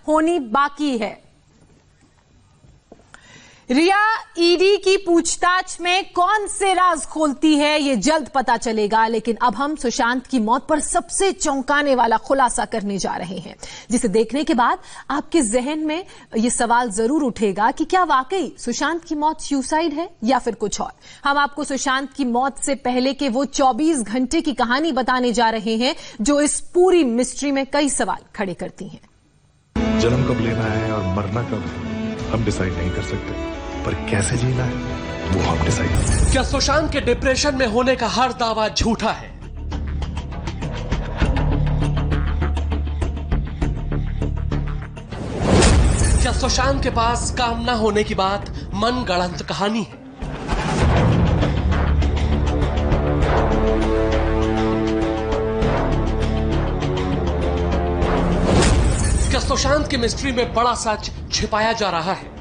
होनी बाकी है। रिया ईडी की पूछताछ में कौन से राज खोलती है ये जल्द पता चलेगा, लेकिन अब हम सुशांत की मौत पर सबसे चौंकाने वाला खुलासा करने जा रहे हैं, जिसे देखने के बाद आपके जहन में ये सवाल जरूर उठेगा कि क्या वाकई सुशांत की मौत सुसाइड है या फिर कुछ और। हम आपको सुशांत की मौत से पहले के वो 24 घंटे की कहानी बताने जा रहे हैं जो इस पूरी मिस्ट्री में कई सवाल खड़े करती है। जन्म कब लेना है और मरना कब है हम डिसाइड नहीं कर सकते, पर कैसे जीना है वो हम डिसाइड करते हैं। क्या सुशांत के डिप्रेशन में होने का हर दावा झूठा है? क्या सुशांत के पास काम ना होने की बात मनगढ़ंत कहानी है? क्या सुशांत की मिस्ट्री में बड़ा सच छिपाया जा रहा है?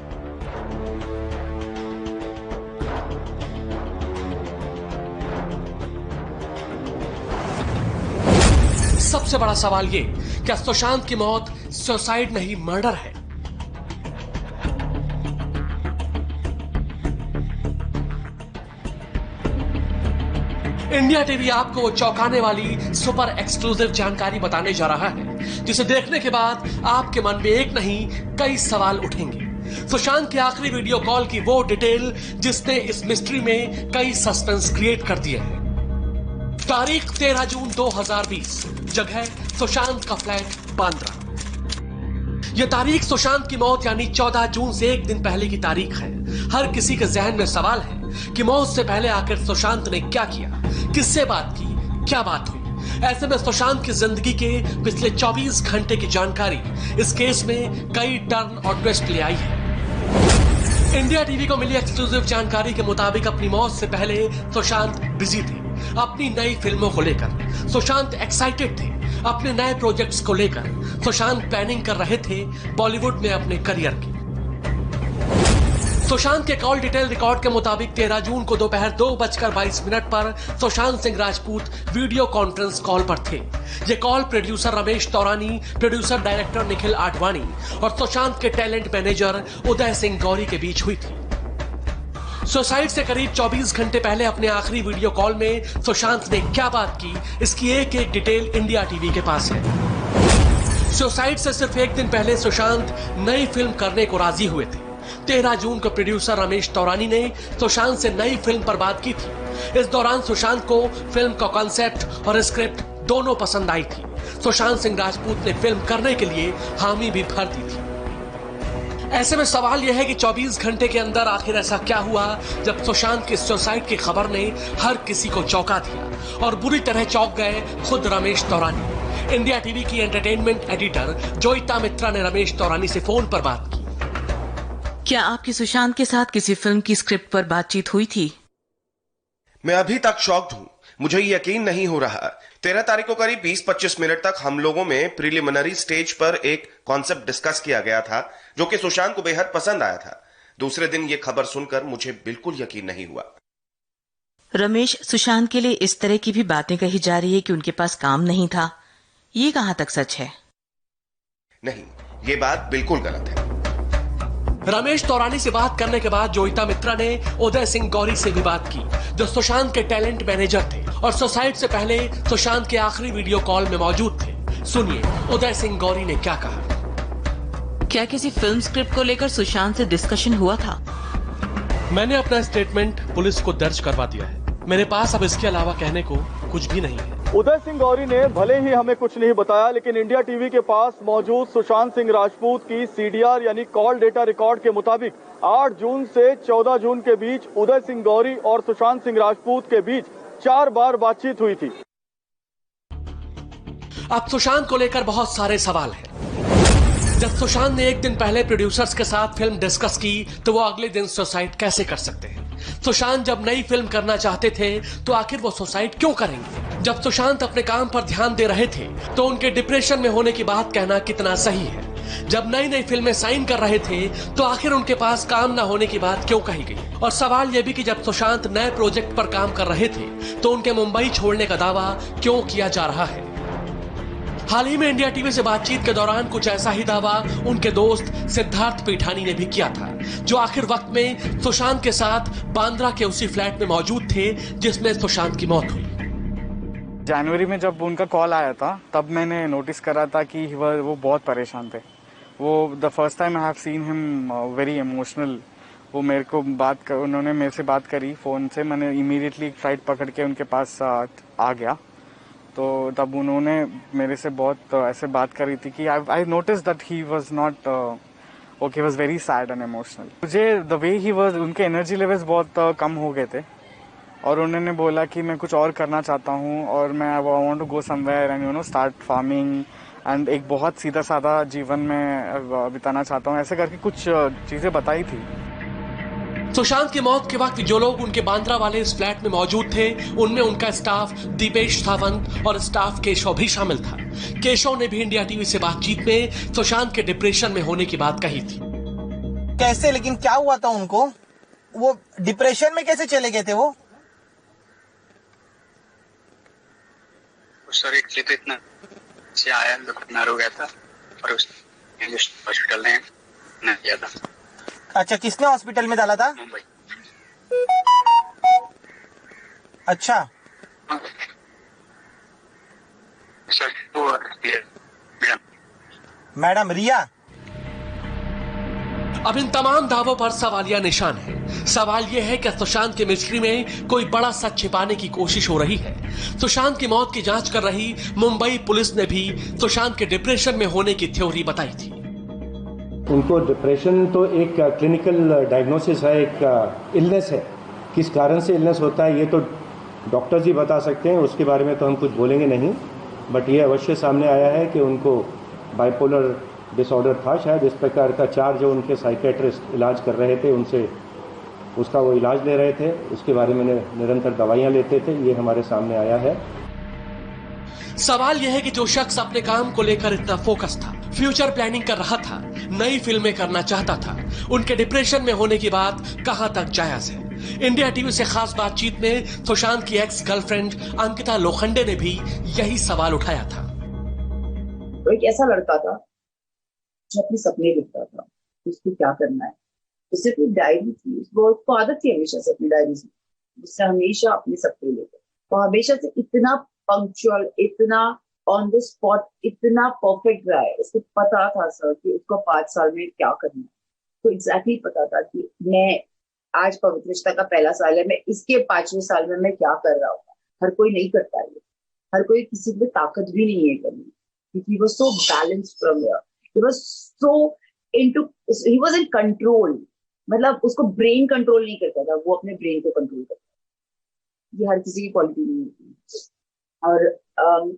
सबसे बड़ा सवाल ये, क्या सुशांत की मौत सुसाइड नहीं मर्डर है? इंडिया टीवी आपको वो चौंकाने वाली सुपर एक्सक्लूसिव जानकारी बताने जा रहा है जिसे देखने के बाद आपके मन में एक नहीं कई सवाल उठेंगे। सुशांत की आखिरी वीडियो कॉल की वो डिटेल जिसने इस मिस्ट्री में कई सस्पेंस क्रिएट कर दिए हैं। तारीख 13 जून 2020, जगह सुशांत का फ्लैट बांद्रा। यह तारीख सुशांत की मौत यानी 14 जून से एक दिन पहले की तारीख है। हर किसी के जहन में सवाल है कि मौत से पहले आखिर सुशांत ने क्या किया, किससे बात की, क्या बात हुई। ऐसे में सुशांत की जिंदगी के पिछले 24 घंटे की जानकारी इस केस में कई टर्न और ट्विस्ट ले आई है। इंडिया टीवी को मिली एक्सक्लूसिव जानकारी के मुताबिक अपनी मौत से पहले सुशांत बिजी थे अपनी नई फिल्मों को लेकर। सुशांत एक्साइटेड थे अपने नए प्रोजेक्ट्स को लेकर। सुशांत प्लानिंग कर रहे थे बॉलीवुड में अपने करियर की। सुशांत के कॉल डिटेल रिकॉर्ड के मुताबिक 13 जून को दोपहर 2:22 पर Sushant Singh Rajput video conference call पर थे। ये call producer Ramesh Taurani, producer director Nikhil Advani और सुशांत के टैलेंट मैनेजर उदय सिंह गौरी के बीच हुई थी। सुसाइड से करीब 24 घंटे पहले अपने आखिरी वीडियो कॉल में सुशांत ने क्या बात की, इसकी एक एक डिटेल इंडिया टीवी के पास है। सुसाइड से सिर्फ एक दिन पहले सुशांत नई फिल्म करने को राजी हुए थे। 13 जून को प्रोड्यूसर रमेश तौरानी ने सुशांत से नई फिल्म पर बात की थी। इस दौरान सुशांत को फिल्म का कॉन्सेप्ट और स्क्रिप्ट दोनों पसंद आई थी। सुशांत सिंह राजपूत ने फिल्म करने के लिए हामी भी भर दी थी। ऐसे में सवाल यह है कि 24 घंटे के अंदर आखिर ऐसा क्या हुआ जब सुशांत की सुसाइड की खबर ने हर किसी को चौंका दिया और बुरी तरह चौंक गए खुद रमेश तौरानी। इंडिया टीवी की एंटरटेनमेंट एडिटर जोईता मित्रा ने रमेश तौरानी से फोन पर बात की। क्या आपकी सुशांत के साथ किसी फिल्म की स्क्रिप्ट पर बातचीत हुई थी? मैं अभी तक शॉक्ड हूं, मुझे यकीन नहीं हो रहा। 13 तारीख को करीब 20-25 मिनट तक हम लोगों में प्रिलिमिनरी स्टेज पर एक कॉन्सेप्ट डिस्कस किया गया था जो कि सुशांत को बेहद पसंद आया था। दूसरे दिन यह खबर सुनकर मुझे बिल्कुल यकीन नहीं हुआ। रमेश, सुशांत के लिए इस तरह की भी बातें कही जा रही है कि उनके पास काम नहीं था, ये कहां तक सच है? नहीं, ये बात बिल्कुल गलत है। रमेश तौरानी से बात करने के बाद जोईता मित्रा ने उदय सिंह गौरी से भी बात की जो सुशांत के टैलेंट मैनेजर थे और सुसाइड से पहले सुशांत के आखिरी वीडियो कॉल में मौजूद थे। सुनिए उदय सिंह गौरी ने क्या कहा। क्या किसी फिल्म स्क्रिप्ट को लेकर सुशांत से डिस्कशन हुआ था? मैंने अपना स्टेटमेंट पुलिस को दर्ज करवा दिया है। मेरे पास अब इसके अलावा कहने को कुछ भी नहीं है। उदय सिंह गौरी ने भले ही हमें कुछ नहीं बताया, लेकिन इंडिया टीवी के पास मौजूद सुशांत सिंह राजपूत की सीडीआर यानी कॉल डेटा रिकॉर्ड के मुताबिक 8 जून से 14 जून के बीच उदय सिंह गौरी और सुशांत सिंह राजपूत के बीच 4 बार बातचीत हुई थी। अब सुशांत को लेकर बहुत सारे सवाल हैं। जब सुशांत ने एक दिन पहले प्रोड्यूसर्स के साथ फिल्म डिस्कस की तो वो अगले दिन सुसाइड कैसे कर सकते हैं? सुशांत जब नई फिल्म करना चाहते थे तो आखिर वो सुसाइड क्यों करेंगे? जब सुशांत अपने काम पर ध्यान दे रहे थे तो उनके डिप्रेशन में होने की बात कहना कितना सही है? जब नई नई फिल्में साइन कर रहे थे तो आखिर उनके पास काम ना होने की बात क्यों कही गई? और सवाल यह भी कि जब सुशांत नए प्रोजेक्ट पर काम कर रहे थे तो उनके मुंबई छोड़ने का दावा क्यों किया जा रहा है? हाल ही में इंडिया टीवी से बातचीत के दौरान कुछ ऐसा ही दावा उनके दोस्त सिद्धार्थ पीठानी ने भी किया था, जो आखिर वक्त में सुशांत के साथ बांद्रा के उसी फ्लैट में मौजूद थे जिसमें सुशांत की मौत हुई। जनवरी में जब उनका कॉल आया था तब मैंने नोटिस करा था कि वो बहुत परेशान थे। वो the first time I have seen him very emotional. वो उन्होंने मेरे से बात करी फ़ोन से, मैंने इमीडिएटली फ्लाइट पकड़ के उनके पास आ गया। तो तब उन्होंने मेरे से बहुत ऐसे बात करी थी कि I notice that he was not okay, was very sad and emotional. मुझे द वे ही वाज, उनके एनर्जी लेवल्स बहुत कम हो गए थे और उन्होंने बोला कि मैं कुछ और करना चाहता हूँ और मैं I want to go somewhere and start farming and एक बहुत सीधा साधा जीवन में बिताना चाहता हूँ, ऐसे करके कुछ चीज़ें बताई थी। सुशांत की मौत के वक्त जो लोग उनके बांद्रा वाले इस फ्लैट में मौजूद थे, उनमें उनका स्टाफ दीपेश सावंत और स्टाफ केशव भी शामिल था। केशव ने भी इंडिया टीवी से बातचीत में सुशांत के डिप्रेशन में होने की बात कही थी। कैसे, लेकिन क्या हुआ था उनको? वो डिप्रेशन में कैसे चले गए थे वो? सर एक तो इतना से आया, बीमार हो गया था और उस हॉस्पिटल ने किया था। अच्छा, किसने हॉस्पिटल में डाला था? मुंबई। अच्छा सर वो मैडम रिया। अब इन तमाम दावों पर सवालिया निशान है। सवाल यह है कि सुशांत के मिस्ट्री में कोई बड़ा सच छिपाने की कोशिश हो रही है। सुशांत की मौत की जांच कर रही मुंबई पुलिस ने भी सुशांत के डिप्रेशन में होने की थ्योरी बताई थी। उनको डिप्रेशन तो एक क्लिनिकल डायग्नोसिस है, एक इलनेस है। किस कारण से इलनेस होता है ये तो डॉक्टर्स ही बता सकते हैं, उसके बारे में तो हम कुछ बोलेंगे नहीं। बट ये अवश्य सामने आया है कि उनको बाइपोलर डिसऑर्डर था शायद, इस प्रकार का। 4 जो उनके साइकेट्रिस्ट इलाज कर रहे थे उनसे उसका वो इलाज ले रहे थे, उसके बारे में निरंतर दवाइयाँ लेते थे, ये हमारे सामने आया है। सवाल यह है कि जो शख्स अपने काम को लेकर इतना फोकस था, फ्यूचर प्लानिंग कर रहा था, नई फिल्में करना चाहता था, उनके डिप्रेशन में होने की बात कहां तक जायज है? इंडिया टीवी से खास बातचीत में सुशांत की एक्स गर्लफ्रेंड अंकिता लोखंडे ने भी यही सवाल उठाया था। वो एक ऐसा लड़का था जो अपने सपने लिखता था, उसको क्या करना है। उससे अपनी डायरी थी, उसको आदत थी हमेशा से अपनी डायरी से, उससे हमेशा अपने सपने लेते। तो हमेशा से इतना पंक्चुअल, इतना ऑन द स्पॉट, इतना परफेक्ट रहा है। उसको पता था सर कि उसको 5 साल में क्या करना है। तो एग्जैक्टली पता था कि मैं आज पवित्र रिश्ता का पहला साल है, मैं इसके 5वें साल में मैं क्या कर रहा हूँ। हर कोई नहीं करता है, हर कोई, किसी में ताकत भी नहीं है करनी, क्योंकि वो so balanced from here, he was so into, he was in control. मतलब उसको ब्रेन कंट्रोल नहीं करता था, वो अपने ब्रेन को कंट्रोल करता था। ये हर किसी की क्वालिटी नहीं होती। और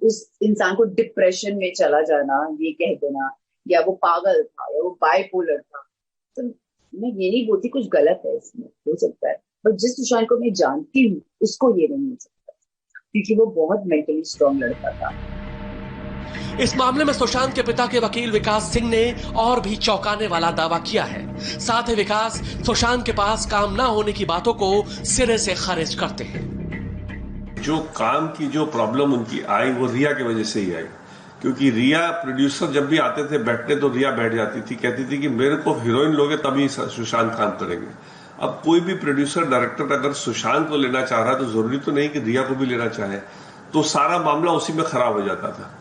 उस इंसान को डिप्रेशन में चला जाना, ये कह देना, या वो पागल था या वो बाइपोलर था, तो मैं ये नहीं बोलती कुछ गलत है इसमें, हो सकता है। पर जिस सुशांत को मैं जानती हूँ उसको ये नहीं हो सकता, क्योंकि वो बहुत मेंटली स्ट्रांग लड़का था। इस मामले में सुशांत के पिता के वकील विकास सिंह ने और भी चौंकाने वाला दावा किया है। साथ ही विकास सुशांत के पास काम ना होने की बातों को सिरे से खारिज करते हैं। जो काम की जो प्रॉब्लम उनकी आई वो रिया की वजह से ही आई, क्योंकि रिया प्रोड्यूसर जब भी आते थे बैठने तो रिया बैठ जाती थी, कहती थी कि मेरे को हीरोइन लोगे तभी सुशांत काम करेंगे। अब कोई भी प्रोड्यूसर डायरेक्टर अगर सुशांत को लेना चाह रहा है तो जरूरी तो नहीं कि रिया को भी लेना चाहे, तो सारा मामला उसी में खराब हो जाता था।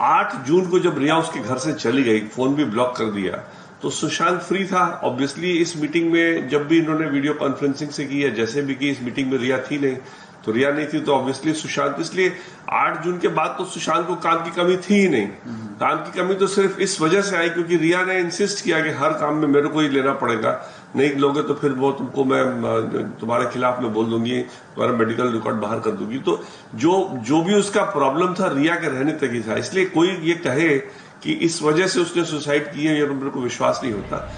8 जून को जब रिया उसके घर से चली गई, फोन भी ब्लॉक कर दिया, तो सुशांत फ्री था। ऑब्वियसली इस मीटिंग में जब भी इन्होंने वीडियो कॉन्फ्रेंसिंग से की है, जैसे भी की, इस मीटिंग में रिया थी नहीं, तो रिया नहीं थी, तो ऑब्वियसली सुशांत, इसलिए 8 जून के बाद तो सुशांत को काम की कमी थी ही नहीं। काम की कमी तो सिर्फ इस वजह से आई क्योंकि रिया ने इंसिस्ट किया कि हर काम में मेरे को ही लेना पड़ेगा, नहीं लोगे तो फिर वो तुमको मैं तुम्हारे खिलाफ में बोल दूंगी, तुम्हारा मेडिकल रिकॉर्ड बाहर कर दूंगी। तो जो भी उसका प्रॉब्लम था रिया के रहने तक ही था। इसलिए कोई ये कहे कि इस वजह से उसने सुसाइड की है, ये मेरे को विश्वास नहीं होता।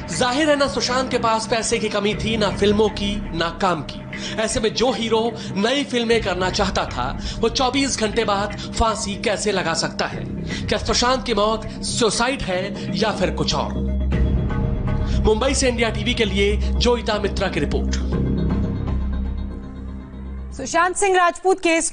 जाहिर है ना सुशांत के पास पैसे की कमी थी, ना फिल्मों की, ना काम की। ऐसे में जो हीरो नई फिल्में करना चाहता था वो 24 घंटे बाद फांसी कैसे लगा सकता है? क्या सुशांत की मौत सुसाइड है या फिर कुछ और? मुंबई से इंडिया टीवी के लिए जोईता मित्रा की रिपोर्ट। सुशांत सिंह राजपूत केस